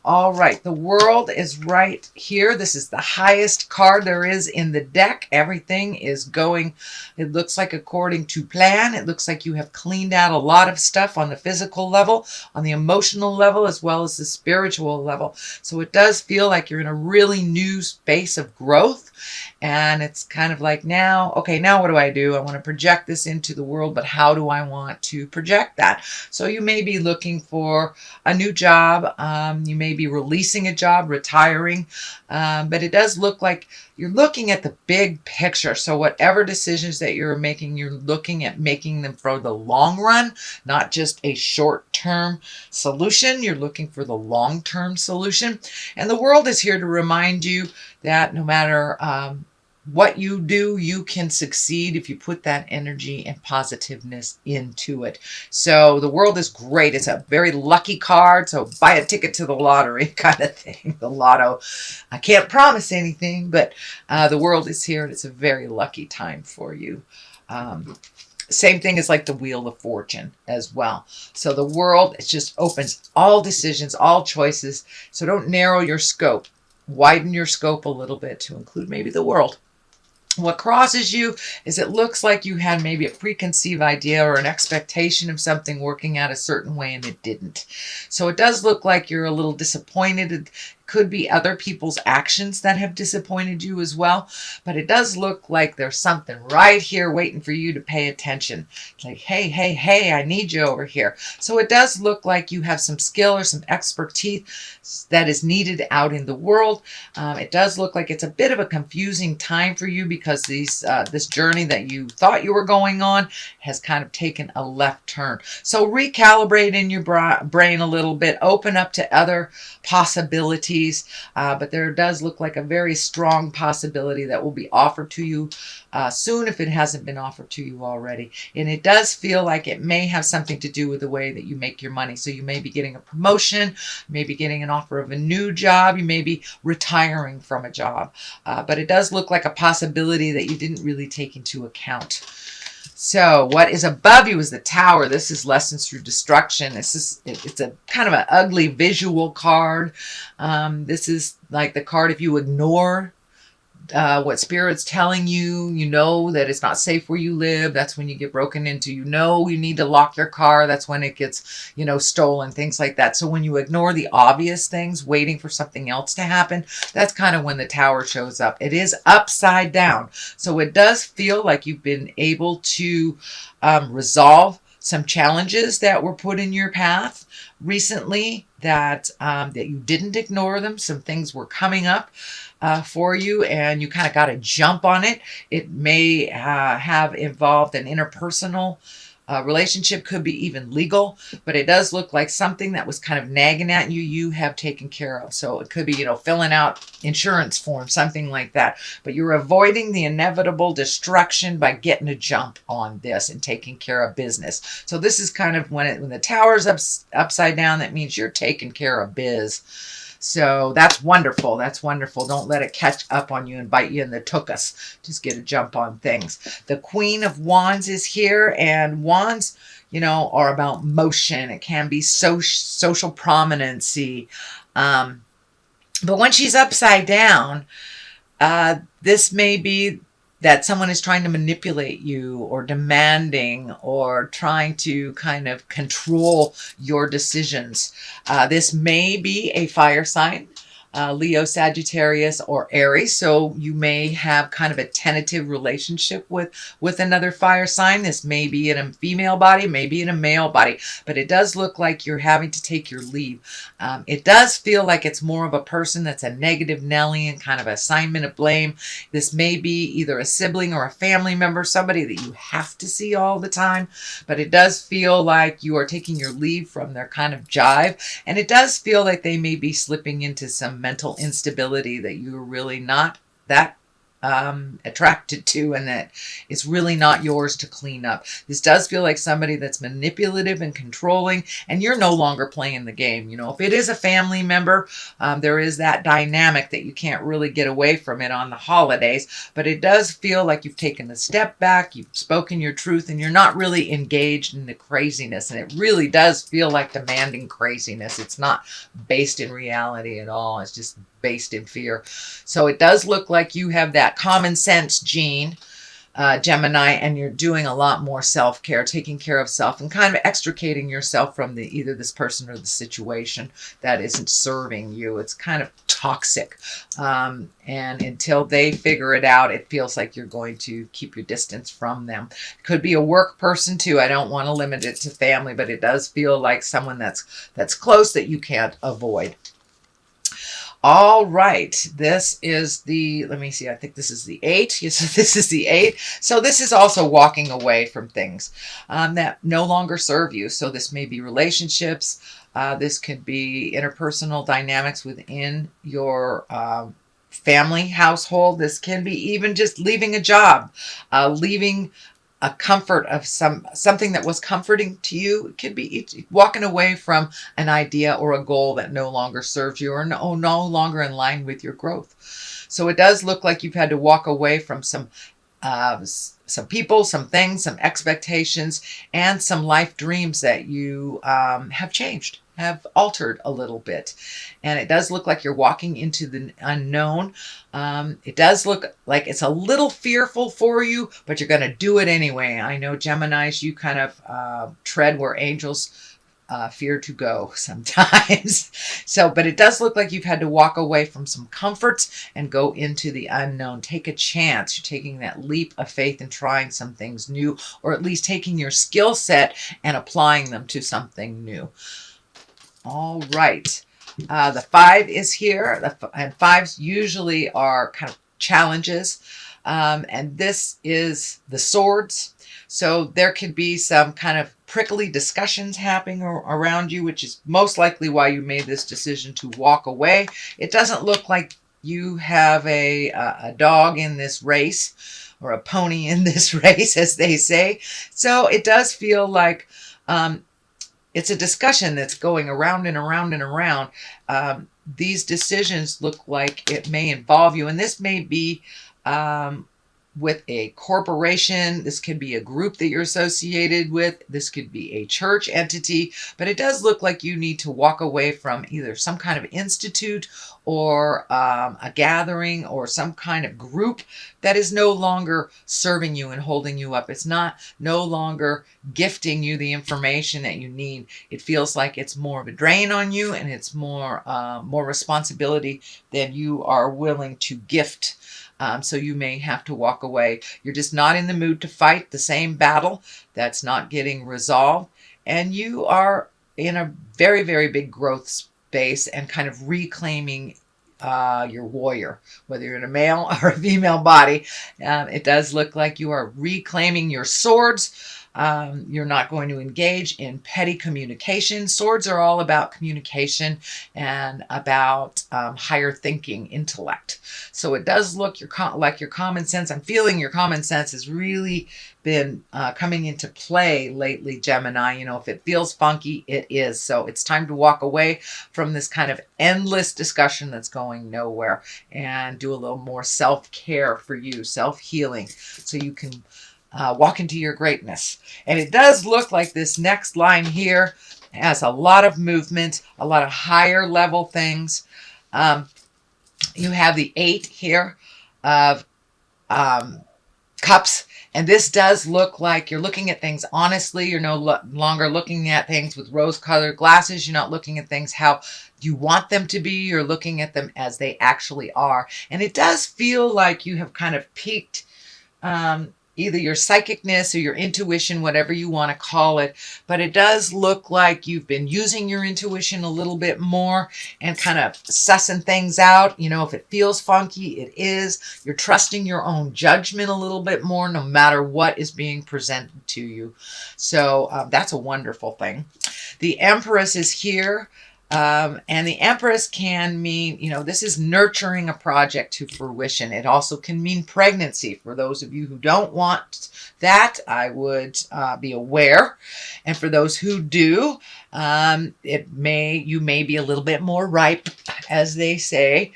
All right, the world is right here. This is the highest card there is in the deck. Everything is going, it looks like, according to plan. It looks like you have cleaned out a lot of stuff on the physical level, on the emotional level, as well as the spiritual level. So it does feel like you're in a really new space of growth. And it's kind of like, now, okay, now what do I do? I want to project this into the world, but how do I want to project that? So you may be looking for a new job. You may be releasing a job, retiring, but it does look like you're looking at the big picture. So whatever decisions that you're making, you're looking at making them for the long run, not just a short-term solution. You're looking for the long-term solution. And the world is here to remind you that no matter what you do, you can succeed if you put that energy and positiveness into it. So the world is great. It's a very lucky card. So buy a ticket to the lottery kind of thing. The lotto. I can't promise anything, but the world is here and it's a very lucky time for you. Same thing as like the Wheel of Fortune as well. So the world, it just opens all decisions, all choices. So don't narrow your scope. Widen your scope a little bit to include maybe the world. What crosses you is it looks like you had maybe a preconceived idea or an expectation of something working out a certain way and it didn't. So it does look like you're a little disappointed. It could be other people's actions that have disappointed you as well. But it does look like there's something right here waiting for you to pay attention. It's like, hey, hey, hey, I need you over here. So it does look like you have some skill or some expertise that is needed out in the world. It does look like it's a bit of a confusing time for you because this journey that you thought you were going on has kind of taken a left turn. So recalibrate in your brain a little bit, open up to other possibilities. But there does look like a very strong possibility that will be offered to you soon if it hasn't been offered to you already. And it does feel like it may have something to do with the way that you make your money. So you may be getting a promotion, you may be getting an offer of a new job, you may be retiring from a job. But it does look like a possibility that you didn't really take into account. So what is above you is the Tower. This is lessons through destruction. It's a kind of an ugly visual card. This is like the card if you ignore what Spirit's telling you, you know that it's not safe where you live. That's when you get broken into. You know you need to lock your car. That's when it gets, stolen, things like that. So when you ignore the obvious things, waiting for something else to happen, that's kind of when the Tower shows up. It is upside down. So it does feel like you've been able to resolve some challenges that were put in your path recently, that you didn't ignore them. Some things were coming up for you and you kind of got to jump on it. It may have involved an interpersonal relationship, could be even legal, but it does look like something that was kind of nagging at you, you have taken care of. So it could be, filling out insurance forms, something like that. But you're avoiding the inevitable destruction by getting a jump on this and taking care of business. So this is kind of when the Tower's upside down, that means you're taking care of biz. So that's wonderful. That's wonderful. Don't let it catch up on you and bite you in the tuchus. Just get a jump on things. The Queen of Wands is here, and wands, are about motion. It can be social prominency. But when she's upside down, this may be that someone is trying to manipulate you or demanding or trying to kind of control your decisions. This may be a fire sign, Leo, Sagittarius, or Aries. So you may have kind of a tentative relationship with another fire sign. This may be in a female body, maybe in a male body, but it does look like you're having to take your leave. It does feel like it's more of a person that's a negative Nelly and kind of assignment of blame. This may be either a sibling or a family member, somebody that you have to see all the time, but it does feel like you are taking your leave from their kind of jive. And it does feel like they may be slipping into some mental instability that you're really not that attracted to, and that it's really not yours to clean up. This does feel like somebody that's manipulative and controlling, and you're no longer playing the game. You know, if it is a family member, there is that dynamic that you can't really get away from it on the holidays, but it does feel like you've taken a step back, you've spoken your truth, and you're not really engaged in the craziness, and it really does feel like demanding craziness. It's not based in reality at all. It's just based in fear. So it does look like you have that common sense gene, Gemini, and you're doing a lot more self-care, taking care of self, and kind of extricating yourself from either this person or the situation that isn't serving you. It's kind of toxic. And until they figure it out, it feels like you're going to keep your distance from them. Could be a work person too. I don't want to limit it to family, but it does feel like someone that's close that you can't avoid. All right, this is the, let me see, I think this is the 8. Yes, this is the 8. So this is also walking away from things that no longer serve you. So this may be relationships. This could be interpersonal dynamics within your family household. This can be even just leaving a job, leaving a comfort of something that was comforting to you. It could be walking away from an idea or a goal that no longer serves you or no longer in line with your growth. So it does look like you've had to walk away from some people, some things, some expectations, and some life dreams that you have changed, have altered a little bit. And it does look like you're walking into the unknown. It does look like it's a little fearful for you, but you're going to do it anyway. I know Geminis, you kind of tread where angels fear to go sometimes. So, but it does look like you've had to walk away from some comforts and go into the unknown. Take a chance. You're taking that leap of faith and trying some things new, or at least taking your skill set and applying them to something new. All right. The 5 is here, and 5s usually are kind of challenges. And this is the swords. So there could be some kind of prickly discussions happening around you, which is most likely why you made this decision to walk away. It doesn't look like you have a dog in this race, or a pony in this race, as they say. So it does feel like it's a discussion that's going around and around and around. These decisions look like it may involve you, and this may be with a corporation. This could be a group that you're associated with. This could be a church entity, but it does look like you need to walk away from either some kind of institute or a gathering or some kind of group that is no longer serving you and holding you up. It's no longer gifting you the information that you need. It feels like it's more of a drain on you, and it's more responsibility than you are willing to gift. So you may have to walk away. You're just not in the mood to fight the same battle that's not getting resolved. And you are in a very, very big growth space and kind of reclaiming your warrior, whether you're in a male or a female body. It does look like you are reclaiming your swords. You're not going to engage in petty communication. Swords are all about communication and about higher thinking, intellect. So it does look like your common sense. I'm feeling your common sense has really been coming into play lately, Gemini. You know, if it feels funky, it is. So it's time to walk away from this kind of endless discussion that's going nowhere and do a little more self-care for you, self-healing, so you can walk into your greatness. And it does look like this next line here has a lot of movement, a lot of higher level things. You have the 8 here of cups. And this does look like you're looking at things honestly. You're no longer looking at things with rose-colored glasses. You're not looking at things how you want them to be. You're looking at them as they actually are. And it does feel like you have kind of peaked either your psychicness or your intuition, whatever you want to call it. But it does look like you've been using your intuition a little bit more and kind of sussing things out. You know, if it feels funky, it is. You're trusting your own judgment a little bit more, no matter what is being presented to you. So that's a wonderful thing. The Empress is here. And the Empress can mean, this is nurturing a project to fruition. It also can mean pregnancy. For those of you who don't want that, I would be aware. And for those who do, you may be a little bit more ripe, as they say,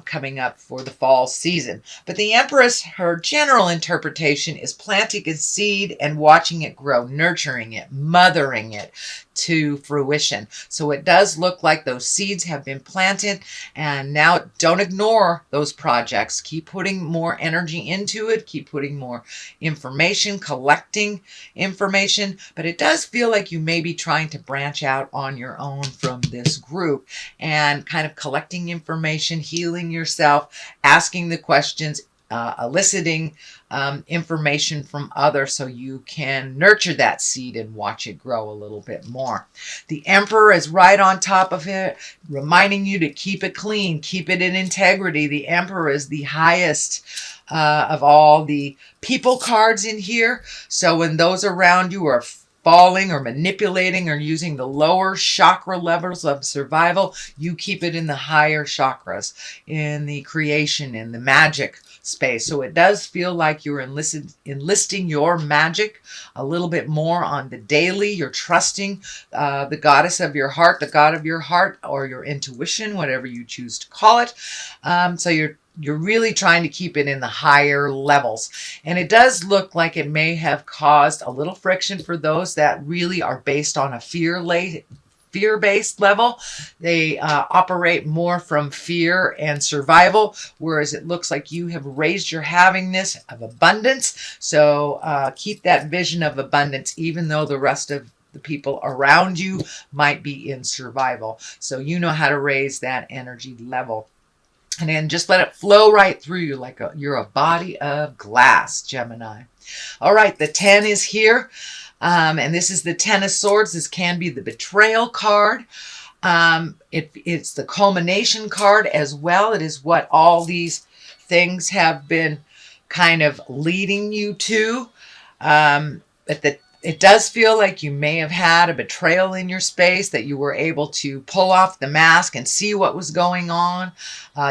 coming up for the fall season. But the Empress, her general interpretation is planting a seed and watching it grow, nurturing it, mothering it to fruition. So it does look like those seeds have been planted, and now don't ignore those projects. Keep putting more energy into it. Keep putting more information, collecting information. But it does feel like you may be trying to branch out on your own from this group and kind of collecting information, healing yourself, asking the questions, eliciting information from others so you can nurture that seed and watch it grow a little bit more. The Emperor is right on top of it, reminding you to keep it clean, keep it in integrity. The Emperor is the highest of all the people cards in here. So when those around you are falling or manipulating or using the lower chakra levels of survival, you keep it in the higher chakras, in the creation, in the magic space. So it does feel like you're enlisting your magic a little bit more on the daily. You're trusting the goddess of your heart, the god of your heart, or your intuition, whatever you choose to call it. So you're really trying to keep it in the higher levels. And it does look like it may have caused a little friction for those that really are based on a fear-based level. They operate more from fear and survival, whereas it looks like you have raised your havingness of abundance. So keep that vision of abundance, even though the rest of the people around you might be in survival. So you know how to raise that energy level. And then just let it flow right through you like you're a body of glass, Gemini. All right, the 10 is here. And this is the 10 of Swords. This can be the betrayal card. It's the culmination card as well. It is what all these things have been kind of leading you to. It does feel like you may have had a betrayal in your space, that you were able to pull off the mask and see what was going on.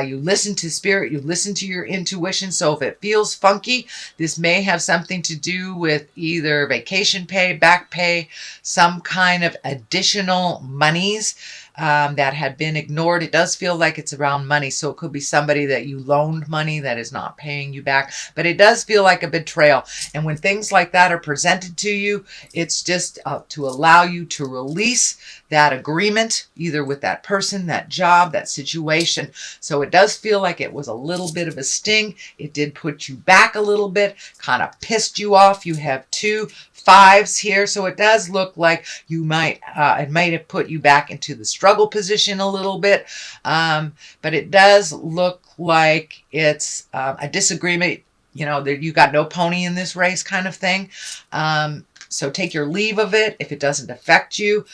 You listen to spirit, you listen to your intuition. So if it feels funky, this may have something to do with either vacation pay, back pay, some kind of additional monies that had been ignored. It does feel like it's around money. So it could be somebody that you loaned money that is not paying you back. But it does feel like a betrayal. And when things like that are presented to you, it's just to allow you to release that agreement, either with that person, that job, that situation. So it does feel like it was a little bit of a sting. It did put you back a little bit, kind of pissed you off. You have 2 5s here. So it does look like you it might have put you back into the struggle position a little bit. But it does look like it's a disagreement, that you got no pony in this race kind of thing. So take your leave of it. If it doesn't affect you,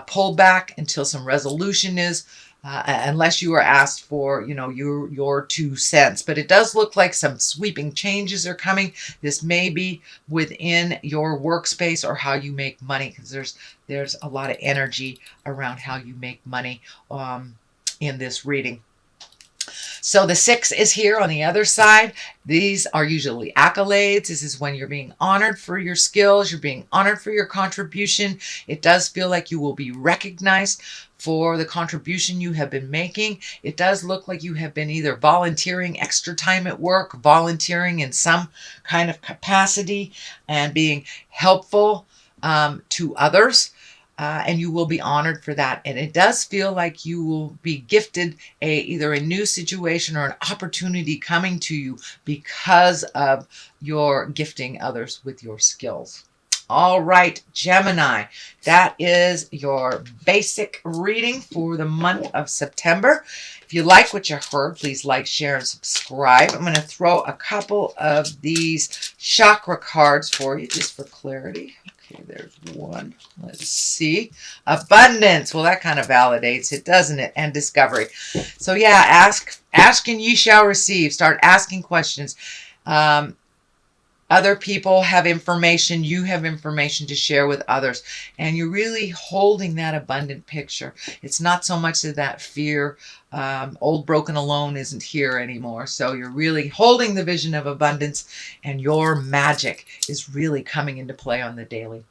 pull back until some resolution is, unless you are asked for, your 2 cents. But it does look like some sweeping changes are coming. This may be within your workspace or how you make money, because there's a lot of energy around how you make money in this reading. So the 6 is here on the other side. These are usually accolades. This is when you're being honored for your skills. You're being honored for your contribution. It does feel like you will be recognized for the contribution you have been making. It does look like you have been either volunteering extra time at work, volunteering in some kind of capacity, and being helpful to others. And you will be honored for that. And it does feel like you will be gifted either a new situation or an opportunity coming to you because of your gifting others with your skills. All right, Gemini, that is your basic reading for the month of September. If you like what you heard, please like, share, and subscribe. I'm going to throw a couple of these chakra cards for you just for clarity. Okay, there's one. Let's see. Abundance. Well, that kind of validates it, doesn't it? And discovery. So yeah, ask and ye shall receive. Start asking questions. Other people have information, you have information to share with others, and you're really holding that abundant picture. It's not so much of that fear. Old broken alone isn't here anymore. So you're really holding the vision of abundance, and your magic is really coming into play on the daily.